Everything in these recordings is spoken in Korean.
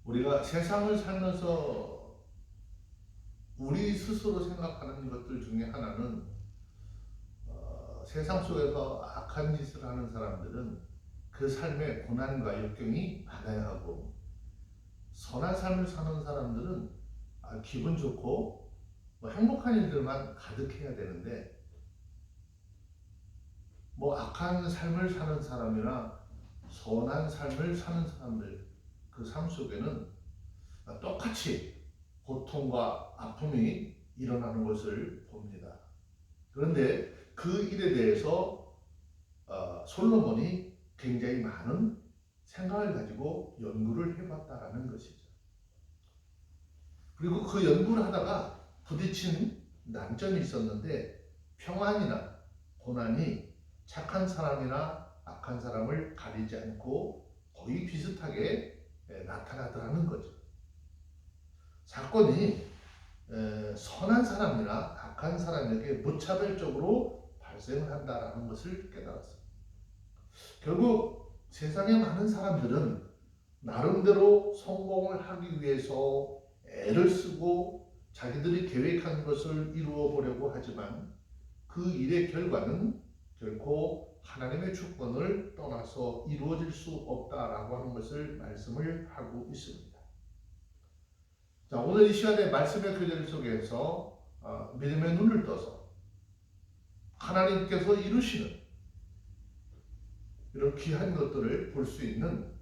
우리가 세상을 살면서 우리 스스로 생각하는 것들 중에 하나는 세상 속에서 악한 짓을 하는 사람들은 그 삶에 고난과 역경이 많아야 하고, 선한 삶을 사는 사람들은 기분 좋고 행복한 일들만 가득해야 되는데, 악한 삶을 사는 사람이나 선한 삶을 사는 사람들, 그 삶 속에는 똑같이 고통과 아픔이 일어나는 것을 봅니다. 그런데 그 일에 대해서 솔로몬이 굉장히 많은 생각을 가지고 연구를 해봤다라는 것이죠. 그리고 그 연구를 하다가 부딪힌 난점이 있었는데, 평안이나 고난이 착한 사람이나 악한 사람을 가리지 않고 거의 비슷하게 나타나더라는 거죠. 사건이 선한 사람이나 악한 사람에게 무차별적으로 발생을 한다는 것을 깨달았습니다. 결국 세상에 많은 사람들은 나름대로 성공을 하기 위해서 애를 쓰고 자기들이 계획한 것을 이루어 보려고 하지만, 그 일의 결과는 결코 하나님의 주권을 떠나서 이루어질 수 없다라고 하는 것을 말씀을 하고 있습니다. 자, 오늘 이 시간에 말씀의 교절 속에서 믿음의 눈을 떠서 하나님께서 이루시는 이런 귀한 것들을 볼 수 있는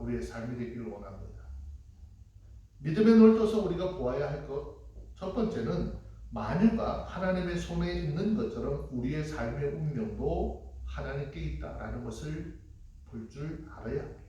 우리의 삶이 되기를 원합니다. 믿음의 눈을 떠서 우리가 보아야 할 것, 첫 번째는 만유가 하나님의 손에 있는 것처럼 우리의 삶의 운명도 하나님께 있다라는 것을 볼 줄 알아야 합니다.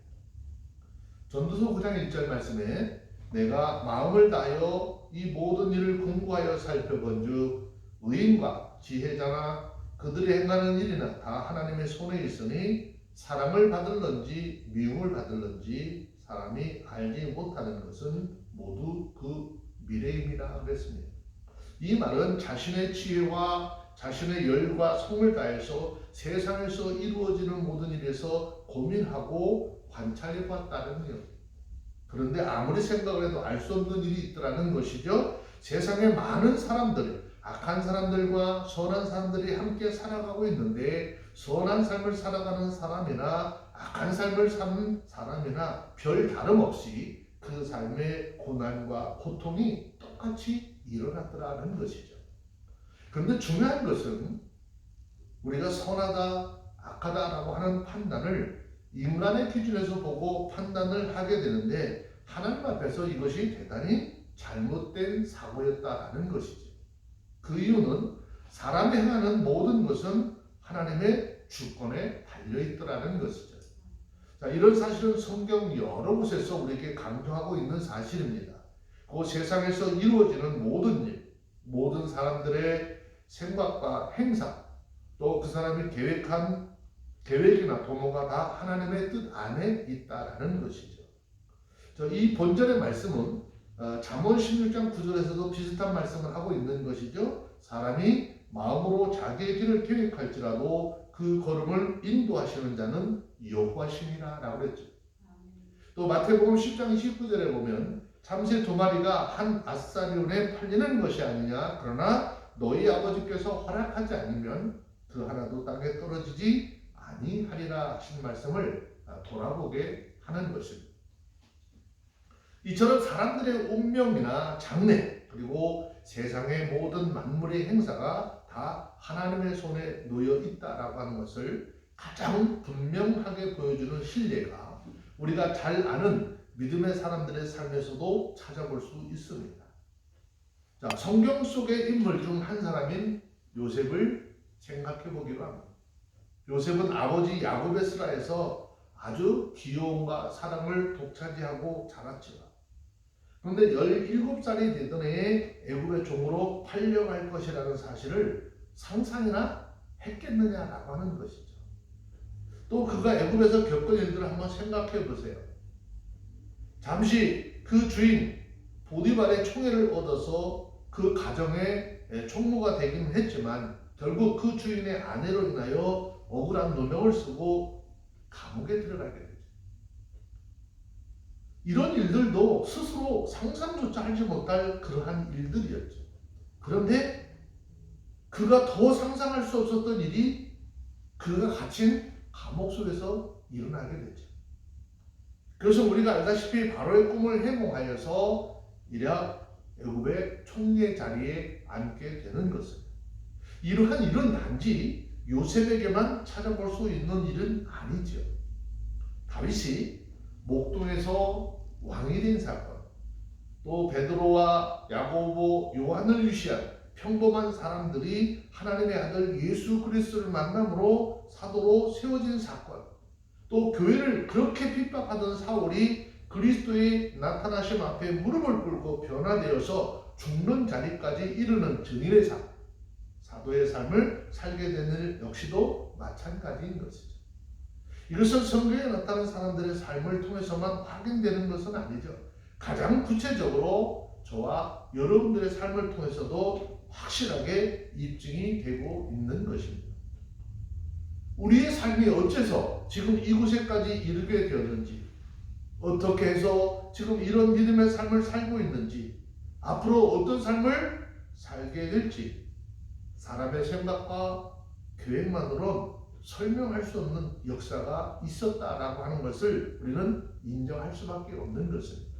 전도서 9장 1절 말씀에 내가 마음을 다하여 이 모든 일을 공부하여 살펴본즉 의인과 지혜자나 그들이 행하는 일이나 다 하나님의 손에 있으니 사랑을 받을런지 미움을 받을런지 사람이 알지 못하는 것은 모두 그 미래임이라 그랬습니다. 이 말은 자신의 지혜와 자신의 열과 성을 다해서 세상에서 이루어지는 모든 일에서 고민하고 관찰해 봤다는 거예요. 그런데 아무리 생각을 해도 알 수 없는 일이 있더라는 것이죠. 세상에 많은 사람들, 악한 사람들과 선한 사람들이 함께 살아가고 있는데, 선한 삶을 살아가는 사람이나 악한 삶을 사는 사람이나 별 다름없이 그 삶의 고난과 고통이 똑같이 일어났더라는 것이죠. 그런데 중요한 것은 우리가 선하다, 악하다라고 하는 판단을 인간의 기준에서 보고 판단을 하게 되는데, 하나님 앞에서 이것이 대단히 잘못된 사고였다라는 것이죠. 그 이유는 사람이 행하는 모든 것은 하나님의 주권에 달려있더라는 것이죠. 자, 이런 사실은 성경 여러 곳에서 우리에게 강조하고 있는 사실입니다. 그 세상에서 이루어지는 모든 일, 모든 사람들의 생각과 행사, 또 그 사람이 계획한 계획이나 도모가 다 하나님의 뜻 안에 있다라는 것이죠. 이 본절의 말씀은 잠언 16장 9절에서도 비슷한 말씀을 하고 있는 것이죠. 사람이 마음으로 자기의 길을 계획할지라도 그 걸음을 인도하시는 자는 여호와시니라 라고 했죠. 또 마태복음 10장 29절에 보면 참새 두 마리가 한 아사리온에 팔리는 것이 아니냐, 그러나 너희 아버지께서 허락하지 않으면 그 하나도 땅에 떨어지지 아니하리라 하신 말씀을 돌아보게 하는 것입니다. 이처럼 사람들의 운명이나 장래, 그리고 세상의 모든 만물의 행사가 다 하나님의 손에 놓여 있다라고 하는 것을 가장 분명하게 보여주는 신뢰가 우리가 잘 아는 믿음의 사람들의 삶에서도 찾아볼 수 있습니다. 자, 성경 속의 인물 중 한 사람인 요셉을 생각해 보기로 합니다. 요셉은 아버지 야곱의 슬하에서 아주 귀여움과 사랑을 독차지하고 자랐지만, 그런데 17살이 되던 해에 애굽의 종으로 팔려갈 것이라는 사실을 상상이나 했겠느냐라고 하는 것이죠. 또 그가 애굽에서 겪은 일들을 한번 생각해 보세요. 잠시 그 주인 보디발의 총애를 얻어서 그 가정의 총무가 되긴 했지만, 결국 그 주인의 아내로 인하여 억울한 누명을 쓰고 감옥에 들어가게 되죠. 이런 일들도 스스로 상상조차 하지 못할 그러한 일들이었죠. 그런데 그가 더 상상할 수 없었던 일이 그가 갇힌 감옥 속에서 일어나게 되죠. 그래서 우리가 알다시피 바로의 꿈을 해몽하여서 이략 애굽의 총리의 자리에 앉게 되는 것입니다. 이러한 일은 단지 요셉에게만 찾아볼 수 있는 일은 아니죠. 다윗이 목동에서 왕이 된 사건, 또 베드로와 야고보, 요한을 위시한 평범한 사람들이 하나님의 아들 예수 그리스도를 만남으로 사도로 세워진 사건, 또 교회를 그렇게 핍박하던 사울이 그리스도의 나타나심 앞에 무릎을 꿇고 변화되어서 죽는 자리까지 이르는 증인의 삶, 사도의 삶을 살게 되는 일 역시도 마찬가지인 것이죠. 이것은 성경에 나타난 사람들의 삶을 통해서만 확인되는 것은 아니죠. 가장 구체적으로 저와 여러분들의 삶을 통해서도 확실하게 입증이 되고 있는 것입니다. 우리의 삶이 어째서 지금 이곳에까지 이르게 되었는지, 어떻게 해서 지금 이런 믿음의 삶을 살고 있는지, 앞으로 어떤 삶을 살게 될지 사람의 생각과 계획만으로는 설명할 수 없는 역사가 있었다라고 하는 것을 우리는 인정할 수밖에 없는 것입니다.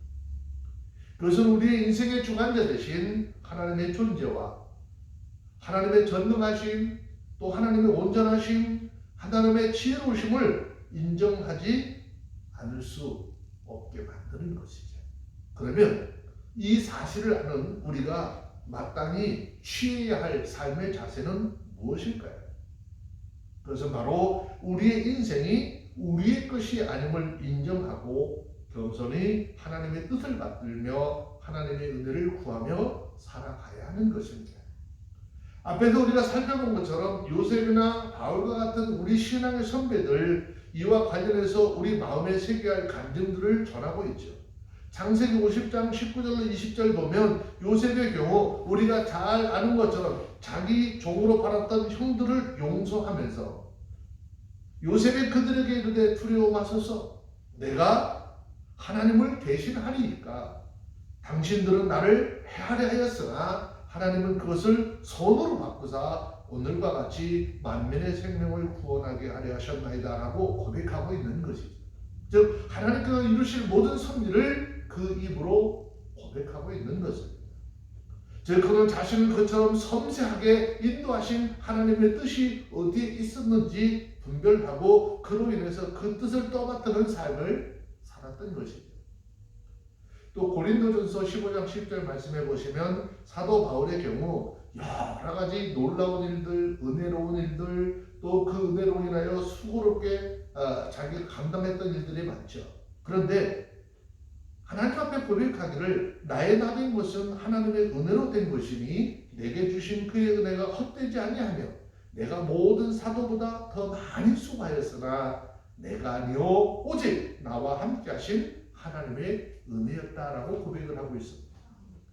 그것은 우리의 인생의 주관자 되신 하나님의 존재와 하나님의 전능하심, 또 하나님의 온전하심, 하나님의 지혜로우심을 인정하지 않을 수 없게 만드는 것이죠. 그러면 이 사실을 아는 우리가 마땅히 취해야 할 삶의 자세는 무엇일까요? 그것은 바로 우리의 인생이 우리의 것이 아님을 인정하고 겸손히 하나님의 뜻을 받들며 하나님의 은혜를 구하며 살아가야 하는 것입니다. 앞에서 우리가 살펴본 것처럼 요셉이나 바울과 같은 우리 신앙의 선배들, 이와 관련해서 우리 마음에 새겨야 할 간증들을 전하고 있죠. 창세기 50장 19절로 20절 보면 요셉의 경우 우리가 잘 아는 것처럼 자기 종으로 팔았던 형들을 용서하면서 요셉이 그들에게 이르되 두려워 마소서, 내가 하나님을 대신하리이까. 당신들은 나를 해하려 하였으나 하나님은 그것을 선으로 바꾸사 오늘과 같이 만민의 생명을 구원하게 하려 하셨나이다 라고 고백하고 있는 것이죠. 즉 하나님께서 이루실 모든 섭리를 그 입으로 고백하고 있는 것입니다. 즉 그는 자신을 그처럼 섬세하게 인도하신 하나님의 뜻이 어디에 있었는지 분별하고 그로 인해서 그 뜻을 떠받드는 삶을 살았던 것이죠. 또 고린도전서 15장 10절 말씀해 보시면 사도 바울의 경우 여러 가지 놀라운 일들, 은혜로운 일들, 또 그 은혜로 인하여 수고롭게 자기가 감당했던 일들이 많죠. 그런데 하나님 앞에 고백하기를 나의 나된 것은 하나님의 은혜로 된 것이니 내게 주신 그의 은혜가 헛되지 아니하며 내가 모든 사도보다 더 많이 수고하였으나 내가 아니요 오직 나와 함께 하신 하나님의 은혜였다라고 고백을 하고 있습니다.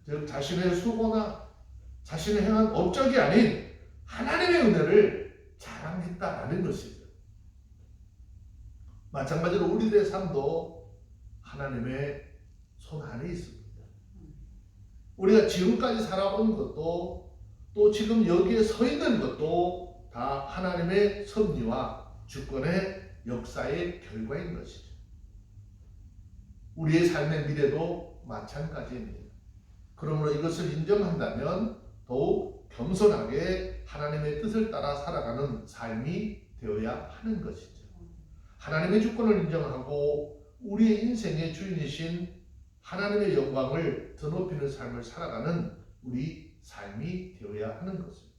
즉 자신의 수고나 자신의 행한 업적이 아닌 하나님의 은혜를 자랑했다라는 것이죠. 마찬가지로 우리들의 삶도 하나님의 손 안에 있습니다. 우리가 지금까지 살아온 것도 또 지금 여기에 서 있는 것도 다 하나님의 섭리와 주권의 역사의 결과인 것이죠. 우리의 삶의 미래도 마찬가지입니다. 그러므로 이것을 인정한다면 더욱 겸손하게 하나님의 뜻을 따라 살아가는 삶이 되어야 하는 것이죠. 하나님의 주권을 인정하고 우리의 인생의 주인이신 하나님의 영광을 드높이는 삶을 살아가는 우리 삶이 되어야 하는 것입니다.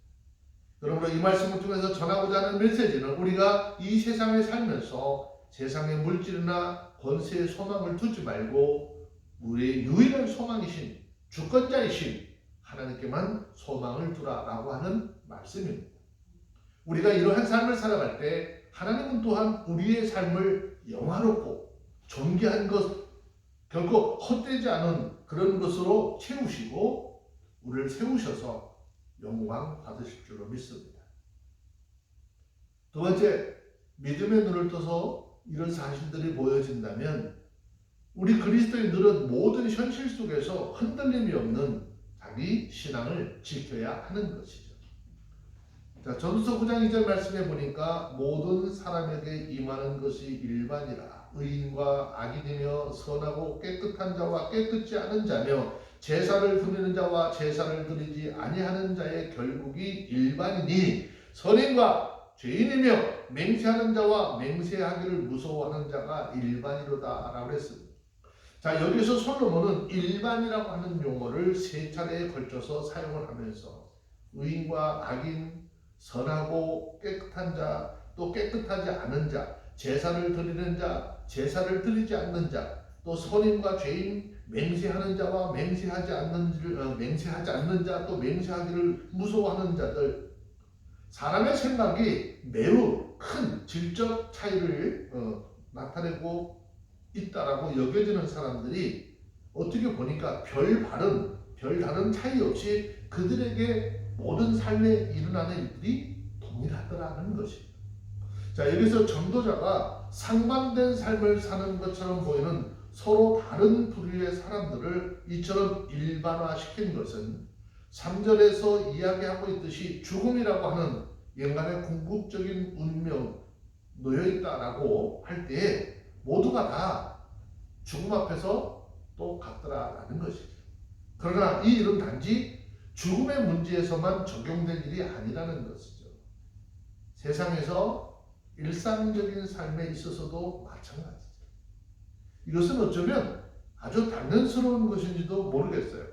그러므로 이 말씀을 통해서 전하고자 하는 메시지는 우리가 이 세상에 살면서 세상의 물질이나 권세의 소망을 두지 말고 우리의 유일한 소망이신 주권자이신 하나님께만 소망을 두라라고 하는 말씀입니다. 우리가 이러한 삶을 살아갈 때 하나님은 또한 우리의 삶을 영화롭고 존귀한 것, 결코 헛되지 않은 그런 것으로 채우시고 우리를 세우셔서 영광 받으실 줄로 믿습니다. 두 번째, 믿음의 눈을 떠서 이런 사실들이 보여진다면 우리 그리스도인들은 모든 현실 속에서 흔들림이 없는 자기 신앙을 지켜야 하는 것이죠. 자, 전도서 9장 2절 말씀해 보니까 모든 사람에게 임하는 것이 일반이라 의인과 악인이며 선하고 깨끗한 자와 깨끗지 않은 자며 제사를 드리는 자와 제사를 드리지 아니하는 자의 결국이 일반이니 선인과 죄인이며 맹세하는 자와 맹세하기를 무서워하는 자가 일반이로다 라고 했습니다. 자, 여기서 솔로몬은 일반이라고 하는 용어를 세 차례에 걸쳐서 사용을 하면서 의인과 악인, 선하고 깨끗한 자, 또 깨끗하지 않은 자, 제사를 드리는 자, 제사를 드리지 않는 자, 또 선인과 죄인, 맹세하는 자와 맹세하지 않는 자, 또 맹세하기를 무서워하는 자들, 사람의 생각이 매우 큰 질적 차이를 나타내고 있다라고 여겨지는 사람들이 어떻게 보니까 별 다른 차이 없이 그들에게 모든 삶에 일어나는 일들이 동일하더라는 것입니다. 자, 여기서 전도자가 상반된 삶을 사는 것처럼 보이는 서로 다른 부류의 사람들을 이처럼 일반화시킨 것은 3절에서 이야기하고 있듯이 죽음이라고 하는 인간의 궁극적인 운명 놓여있다라고 할 때에 모두가 다 죽음 앞에서 똑같더라라는 것이죠. 그러나 이 일은 단지 죽음의 문제에서만 적용된 일이 아니라는 것이죠. 세상에서 일상적인 삶에 있어서도 마찬가지죠. 이것은 어쩌면 아주 당연스러운 것인지도 모르겠어요.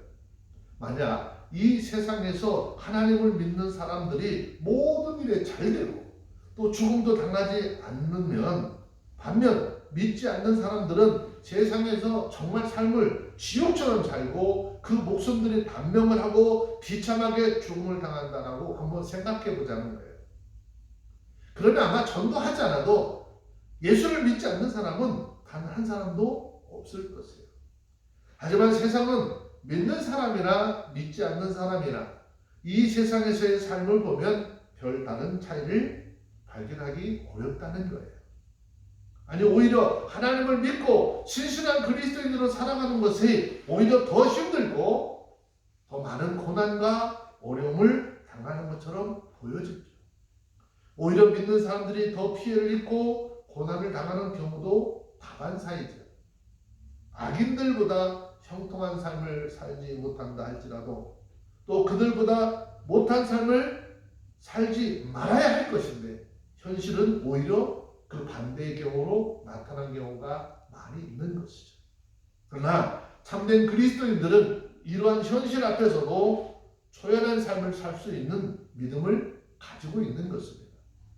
만약 이 세상에서 하나님을 믿는 사람들이 모든 일에 잘되고 또 죽음도 당하지 않으면 반면 믿지 않는 사람들은 세상에서 정말 삶을 지옥처럼 살고 그 목숨들이 단명을 하고 비참하게 죽음을 당한다라고 한번 생각해 보자는 거예요. 그러면 아마 전도하지 않아도 예수를 믿지 않는 사람은 단 한 사람도 없을 것이에요. 하지만 세상은 믿는 사람이나 믿지 않는 사람이나 이 세상에서의 삶을 보면 별다른 차이를 발견하기 어렵다는 거예요. 아니, 오히려 하나님을 믿고 신실한 그리스도인으로 살아가는 것이 오히려 더 힘들고 더 많은 고난과 어려움을 당하는 것처럼 보여집니다. 오히려 믿는 사람들이 더 피해를 입고 고난을 당하는 경우도 다반사이죠. 악인들보다 형통한 삶을 살지 못한다 할지라도 또 그들보다 못한 삶을 살지 말아야 할 것인데 현실은 오히려 그 반대의 경우로 나타난 경우가 많이 있는 것이죠. 그러나 참된 그리스도인들은 이러한 현실 앞에서도 초연한 삶을 살 수 있는 믿음을 가지고 있는 것입니다.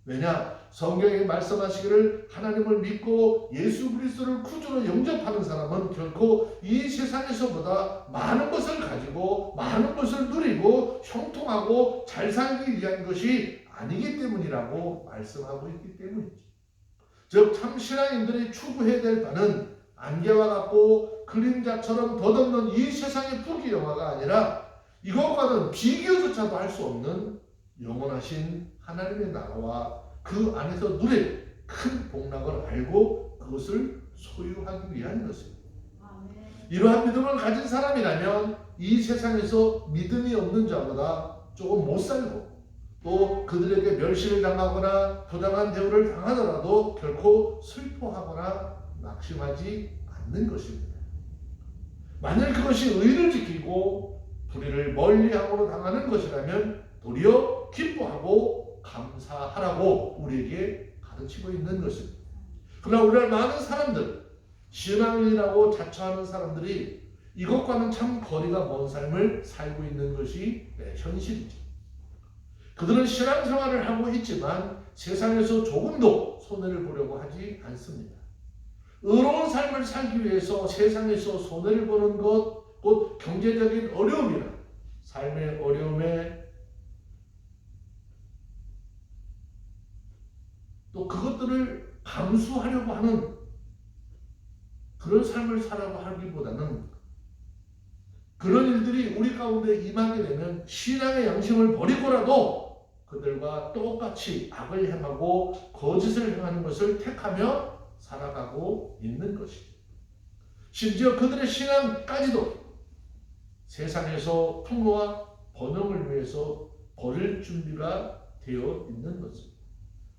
왜냐? 성경에 말씀하시기를 하나님을 믿고 예수 그리스도를 구주로 영접하는 사람은 결코 이 세상에서보다 많은 것을 가지고 많은 것을 누리고 형통하고 잘 살기 위한 것이 아니기 때문이라고 말씀하고 있기 때문이죠. 즉 참신앙인들이 추구해야 될 바는 안개와 같고 그림자처럼 덧없는 이 세상의 부귀영화가 아니라 이것과는 비교조차도 할 수 없는 영원하신 하나님의 나라와 그 안에서 누릴 큰 복락을 알고 그것을 소유하기 위한 것입니다. 이러한 믿음을 가진 사람이라면 이 세상에서 믿음이 없는 자보다 조금 못 살고 또 그들에게 멸시를 당하거나 부당한 대우를 당하더라도 결코 슬퍼하거나 낙심하지 않는 것입니다. 만일 그것이 의를 지키고 불의를 멀리함으로 당하는 것이라면 도리어 기뻐하고 감사하라고 우리에게 가르치고 있는 것입니다. 그러나 오늘날 많은 사람들, 신앙인이라고 자처하는 사람들이 이것과는 참 거리가 먼 삶을 살고 있는 것이 현실이죠. 그들은 신앙생활을 하고 있지만 세상에서 조금도 손해를 보려고 하지 않습니다. 의로운 삶을 살기 위해서 세상에서 손해를 보는 것, 곧 경제적인 어려움이나 삶의 어려움에 또 그것들을 감수하려고 하는 그런 삶을 살아가고 하기보다는 그런 일들이 우리 가운데 임하게 되면 신앙의 양심을 버리고라도 그들과 똑같이 악을 행하고 거짓을 행하는 것을 택하며 살아가고 있는 것입니다. 심지어 그들의 신앙까지도 세상에서 풍요와 번영을 위해서 버릴 준비가 되어 있는 것입니다.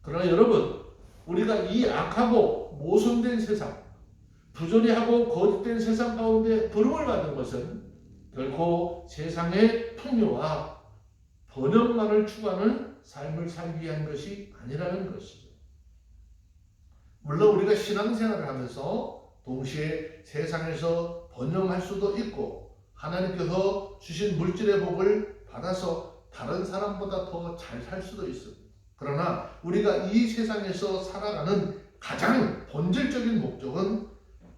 그러나 여러분, 우리가 이 악하고 모순된 세상, 부조리하고 거짓된 세상 가운데 부름을 받은 것은 결코 세상의 풍요와 번영만을 추구하는 삶을 살기 위한 것이 아니라는 것이죠. 물론 우리가 신앙생활을 하면서 동시에 세상에서 번영할 수도 있고 하나님께서 주신 물질의 복을 받아서 다른 사람보다 더 잘 살 수도 있습니다. 그러나 우리가 이 세상에서 살아가는 가장 본질적인 목적은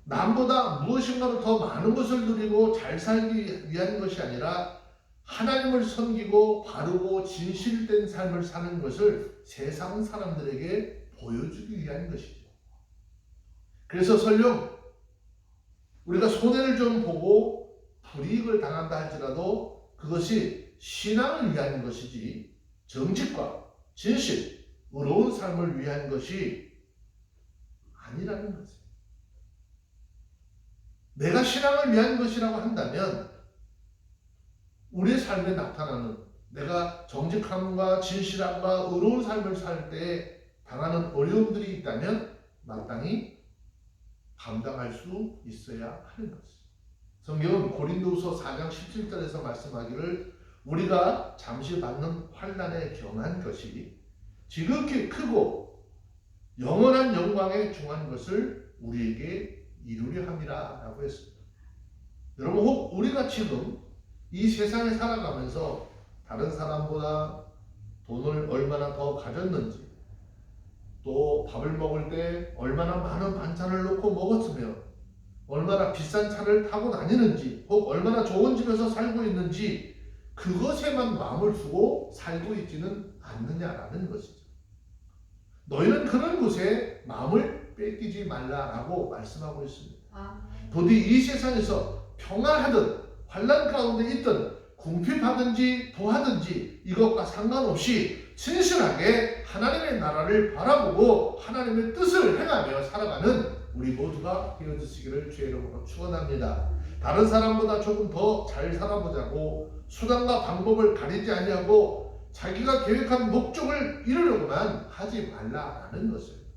남보다 무엇인가를 더 많은 것을 누리고 잘 살기 위한 것이 아니라 하나님을 섬기고 바르고 진실된 삶을 사는 것을 세상 사람들에게 보여주기 위한 것이죠. 그래서 설령 우리가 손해를 좀 보고 불이익을 당한다 할지라도 그것이 신앙을 위한 것이지 정직과 진실, 의로운 삶을 위한 것이 아니라는 것입니다. 내가 신앙을 위한 것이라고 한다면 우리의 삶에 나타나는 내가 정직함과 진실함과 의로운 삶을 살 때 당하는 어려움들이 있다면 마땅히 감당할 수 있어야 하는 것입니다. 성경은 고린도후서 4장 17절에서 말씀하기를 우리가 잠시 받는 환난에 경한 것이 지극히 크고 영원한 영광에 중한 것을 우리에게 이루려 함이라 라고 했습니다. 여러분, 혹 우리가 지금 이 세상에 살아가면서 다른 사람보다 돈을 얼마나 더 가졌는지, 또 밥을 먹을 때 얼마나 많은 반찬을 넣고 먹었으며 얼마나 비싼 차를 타고 다니는지, 혹 얼마나 좋은 집에서 살고 있는지 그것에만 마음을 두고 살고 있지는 않느냐라는 것이죠. 너희는 그런 것에 마음을 뺏기지 말라라고 말씀하고 있습니다. 부디 이 세상에서 평안하든 환난 가운데 있든 궁핍하든지 부하든지 이것과 상관없이 진실하게 하나님의 나라를 바라보고 하나님의 뜻을 행하며 살아가는 우리 모두가 되어주시기를 주의 이름으로 축원합니다. 다른 사람보다 조금 더 잘 살아보자고 수단과 방법을 가리지 아니하고 자기가 계획한 목적을 이루려고만 하지 말라라는 것입니다.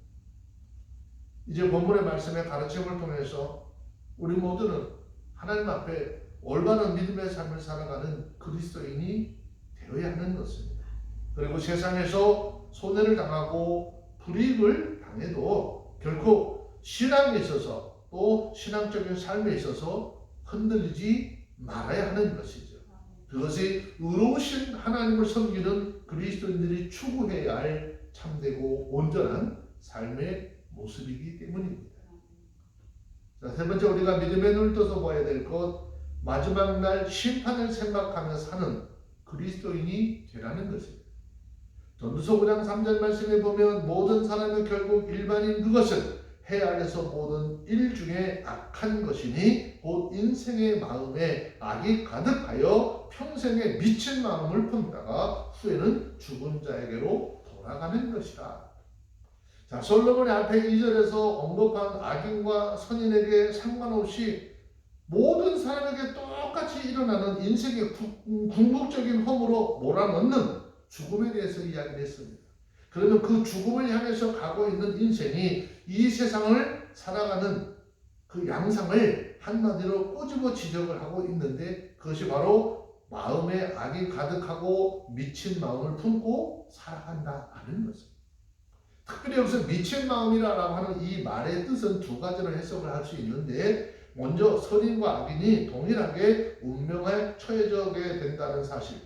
이제 본문의 말씀의 가르침을 통해서 우리 모두는 하나님 앞에 올바른 믿음의 삶을 살아가는 그리스도인이 되어야 하는 것입니다. 그리고 세상에서 손해를 당하고 불이익을 당해도 결코 신앙에 있어서 또 신앙적인 삶에 있어서 흔들리지 말아야 하는 것이죠. 그것이 의로우신 하나님을 섬기는 그리스도인들이 추구해야 할 참되고 온전한 삶의 모습이기 때문입니다. 자, 세 번째, 우리가 믿음의 눈을 떠서 봐야 될 것, 마지막 날 심판을 생각하며 사는 그리스도인이 되라는 것입니다. 전도서 5장 3절 말씀에 보면 모든 사람은 결국 일반인 그것은 해 아래서 모든 일 중에 악한 것이니 곧 인생의 마음에 악이 가득하여 평생에 미친 마음을 품다가 후에는 죽은 자에게로 돌아가는 것이라. 자, 솔로몬이 앞에 2절에서 언급한 악인과 선인에게 상관없이 모든 사람에게 똑같이 일어나는 인생의 궁극적인 허물로 몰아넣는 죽음에 대해서 이야기를 했습니다. 그러면 그 죽음을 향해서 가고 있는 인생이 이 세상을 살아가는 그 양상을 한마디로 꼬집어 지적을 하고 있는데 그것이 바로 마음에 악이 가득하고 미친 마음을 품고 살아간다는 것입니다. 특별히 여기서 미친 마음이라고 하는 이 말의 뜻은 두 가지로 해석을 할 수 있는데 먼저 선인과 악인이 동일하게 운명에 처해지게 된다는 사실,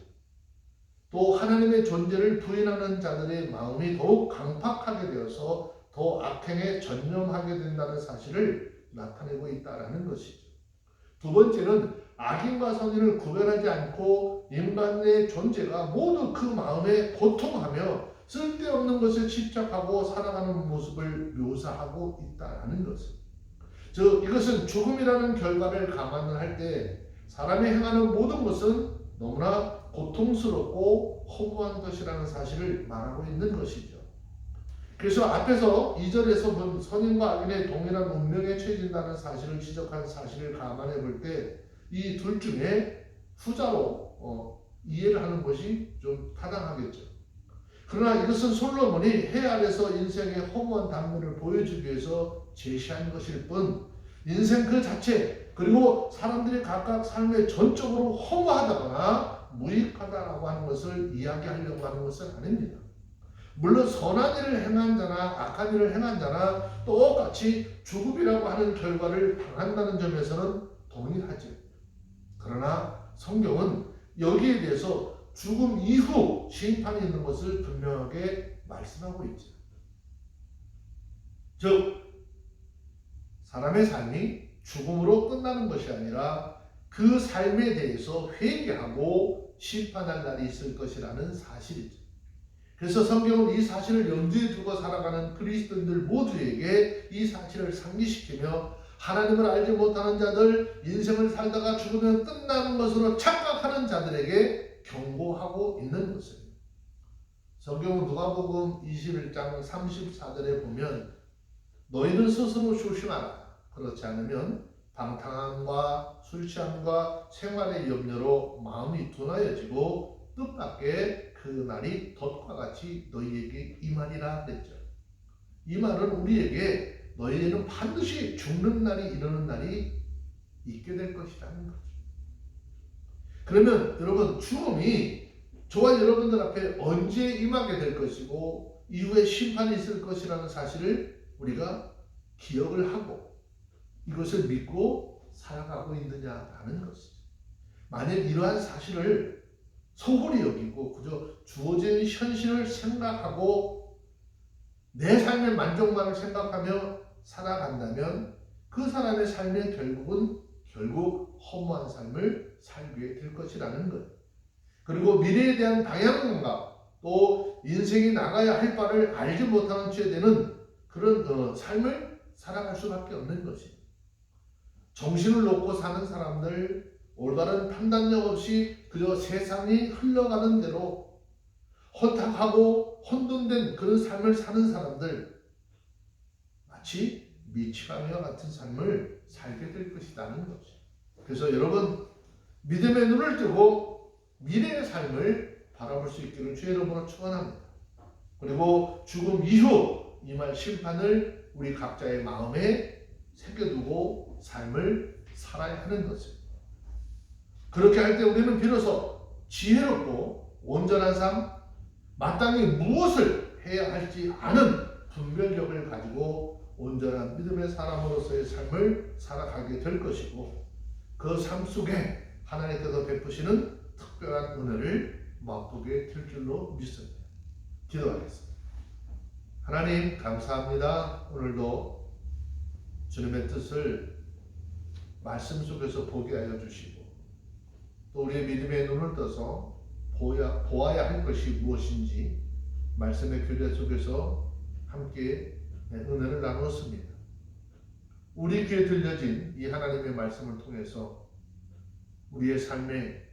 또 하나님의 존재를 부인하는 자들의 마음이 더욱 강팍하게 되어서 더 악행에 전념하게 된다는 사실을 나타내고 있다는 것이죠. 두 번째는 악인과 선인을 구별하지 않고 인간의 존재가 모두 그 마음에 고통하며 쓸데없는 것에 집착하고 살아가는 모습을 묘사하고 있다는 것입니다. 즉 이것은 죽음이라는 결과를 감안을 할 때 사람이 행하는 모든 것은 너무나 고통스럽고 허무한 것이라는 사실을 말하고 있는 것이죠. 그래서 앞에서 2절에서 본 선인과 악인의 동일한 운명에 처해진다는 사실을 지적한 사실을 감안해 볼 때 이 둘 중에 후자로 이해를 하는 것이 좀 타당하겠죠. 그러나 이것은 솔로몬이 해 아래서 인생의 허무한 단면을 보여주기 위해서 제시한 것일 뿐 인생 그 자체 그리고 사람들이 각각 삶에 전적으로 허무하다거나 무익하다라고 하는 것을 이야기하려고 하는 것은 아닙니다. 물론 선한 일을 행한 자나 악한 일을 행한 자나 똑같이 죽음이라고 하는 결과를 당한다는 점에서는 동일하죠. 그러나 성경은 여기에 대해서 죽음 이후 심판이 있는 것을 분명하게 말씀하고 있죠. 즉 사람의 삶이 죽음으로 끝나는 것이 아니라 그 삶에 대해서 회개하고 심판할 날이 있을 것이라는 사실이죠. 그래서 성경은 이 사실을 염두에 두고 살아가는 그리스도인들 모두에게 이 사실을 상기시키며 하나님을 알지 못하는 자들, 인생을 살다가 죽으면 끝나는 것으로 착각하는 자들에게 경고하고 있는 것입니다. 성경은 누가복음 21장 34절에 보면 너희는 스스로 조심하라. 그렇지 않으면 방탕함과 술취함과 생활의 염려로 마음이 둔하여지고 뜻밖의 그 날이 덫과 같이 너희에게 임하리라 그랬죠. 이 말은 우리에게 너희는 반드시 죽는 날이 이르는 날이 있게 될 것이라는 거죠. 그러면 여러분 죽음이 저와 여러분들 앞에 언제 임하게 될 것이고 이후에 심판이 있을 것이라는 사실을 우리가 기억을 하고 이것을 믿고 살아가고 있느냐라는 것이죠. 만약 이러한 사실을 소홀히 여기고 그저 주어진 현실을 생각하고 내 삶의 만족만을 생각하며 살아간다면 그 사람의 삶의 결국 허무한 삶을 살게 될 것이라는 것. 그리고 미래에 대한 방향감과 또 인생이 나가야 할 바를 알지 못하는 채 되는 그런 삶을 살아갈 수밖에 없는 것입니다. 정신을 놓고 사는 사람들, 올바른 판단력 없이 그저 세상이 흘러가는 대로 허탁하고 혼돈된 그런 삶을 사는 사람들, 마치 미치광이와 같은 삶을 살게 될 것이라는 거죠. 그래서 여러분 믿음의 눈을 뜨고 미래의 삶을 바라볼 수 있기를 주의 이름으로 축원합니다. 그리고 죽음 이후 임할 심판을 우리 각자의 마음에 새겨두고 삶을 살아야 하는 것입니다. 그렇게 할 때 우리는 비로소 지혜롭고 온전한 삶, 마땅히 무엇을 해야 할지 아는 분별력을 가지고 온전한 믿음의 사람으로서의 삶을 살아가게 될 것이고 그 삶 속에 하나님께서 베푸시는 특별한 은혜를 맛보게 될 줄로 믿습니다. 기도하겠습니다. 하나님 감사합니다. 오늘도 주님의 뜻을 말씀 속에서 보게 하여 주시고 또 우리의 믿음의 눈을 떠서 보아야 할 것이 무엇인지 말씀의 교제 속에서 함께 은혜를 나누었습니다. 우리 귀에 들려진 이 하나님의 말씀을 통해서 우리의 삶에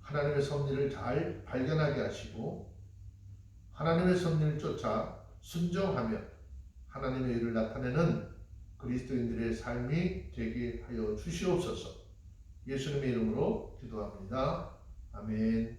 하나님의 섭리를 잘 발견하게 하시고 하나님의 섭리를 쫓아 순종하며 하나님의 일을 나타내는 그리스도인들의 삶이 되게 하여 주시옵소서. 예수님의 이름으로 기도합니다. 아멘.